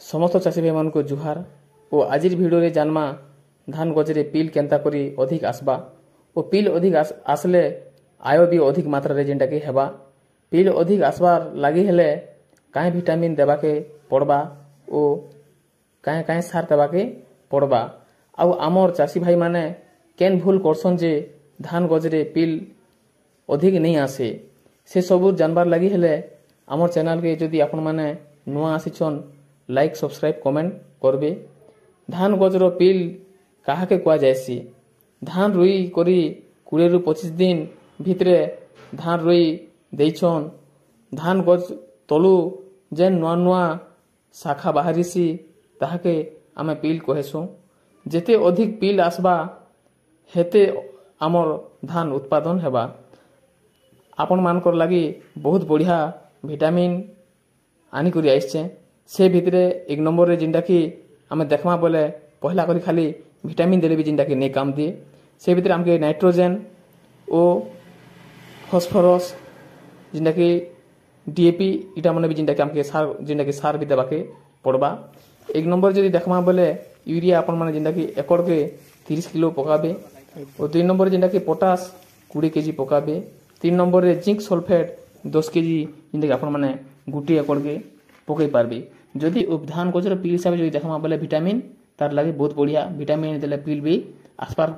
समस्त चाषी भाई मानक जुहार और आज भिडियो जानमा धान गजरे पिल केंता करी अधिक आसबा और पिल अधिक आसले आय भी अधिक मात्रा रे जेंटा कि हेबा पिल अधिक आसबार लगी हेले काए विटामिन देवाके पड़बा और काए काए सार देवाके पड़बा आउ आमर चाषी भाई माने केन भूल करसन जे धान गजरे पिल अधिक नहीं आसे से सबू जानबार लगी हेले आमर चैनल के जदि आपण माने नुआ आसीछन लाइक सब्सक्राइब कमेंट करबे। धान गजर पिल कहा के कुआ जायसी धान रुई करी 20 रु 25 दिन भितरे धान रुई देइछन धान गज तलु जेन नुआ नुआ शाखा बाहरीसी ताहाके आमे पिल कहेसु। जेते अधिक पिल आसबा हेते आमर धान उत्पादन हेबा। आपण मानकर लगी बहुत बढ़िया विटामिन आनी करी आइछे से भितरे एक नंबर रे जिंदा कि आमे देखमा बोले पहला करी खाली विटामिन देले भी जिंदा कि नहीं काम दिए से भितरे हमके नाइट्रोजन और फॉस्फोरस जिंदा कि डीएपी इटा माने भी जिंदा कि हमके सार जिंदा कि सार भी देबाके पड़बा। एक नंबर जदि देखमा बोले यूरिया आपण माने जिंदा कि एकड़ के 30 किलो पकाबे और 2 नंबर जिंदा कि पोटास 20 केजी पकाबे। 3 नंबर रे जिंक सल्फेट 10 केजी जिंदा कि आपण माने गुटी एकड़ के पकई पारबे। जदि धान गजर पिल हिसाब से देखमा बोले विटामिन तार लगे बहुत बढ़िया विटामिन देले पिल भी आसपार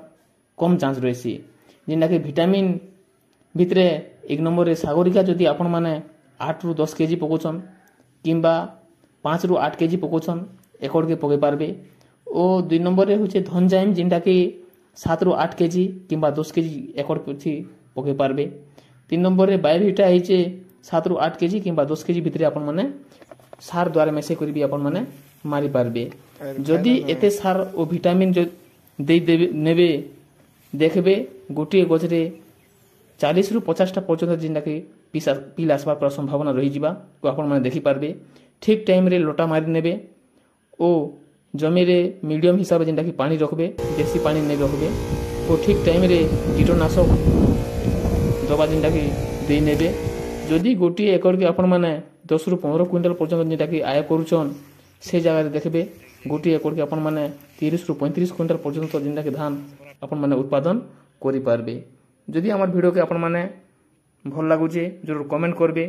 कम चांस रहसी जिंदा कि विटामिन भितरे एक नंबर रे सागरिका जदि आपण माने 8 रु 10 केजी पकोछन किंबा 5 रु 8 केजी पकोछन एकड़ के पकई पारबे। और 2 नंबर रे होचे धनजाइम जिंदा कि 7 रु 8 केजी किंबा 10 केजी एकड़ प्रति पकई पारबे। 3 नंबर रे बायोविटा हिचे 7 रु 8 केजी किंबा 10 केजी भितरे आपण माने सार द्वारा मेसे करी भी आपण माने मारी पारबे। जदि एते सार और विटामिन जो दे देबे नेबे देखबे गोटे गजरे 40 रु 50 टा पर्यंत जिंदा कि पिल आसबार पर संभावना रही जिबा को आपण माने देखि पारबे। ठीक टाइम रे लोटा मारी नेबे ओ जमी रे मीडियम हिसाब जिंदा कि पानी रखबे बेसी पानी नहीं रखबे और ठीक टाइम रे कीटनाशक दवा जिंदा कि दे नेबे। जदि गोटी एकड़ के आपण माने 10 रु 15 क्विंटल पर्यंत जिंदा कि आय करूछन से जगह देखबे गोटी एकड़ के आपण माने 30 रु 35 क्विंटल पर्यंत जिंदा कि धान आपण माने उत्पादन करि पारबे। जदि हमर वीडियो के आपण माने भल लागुचे जरूर कमेंट करबे।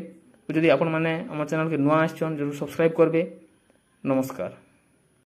जदि आपण माने हमर चैनल के नुआ आछन जरूर सब्सक्राइब करबे। नमस्कार।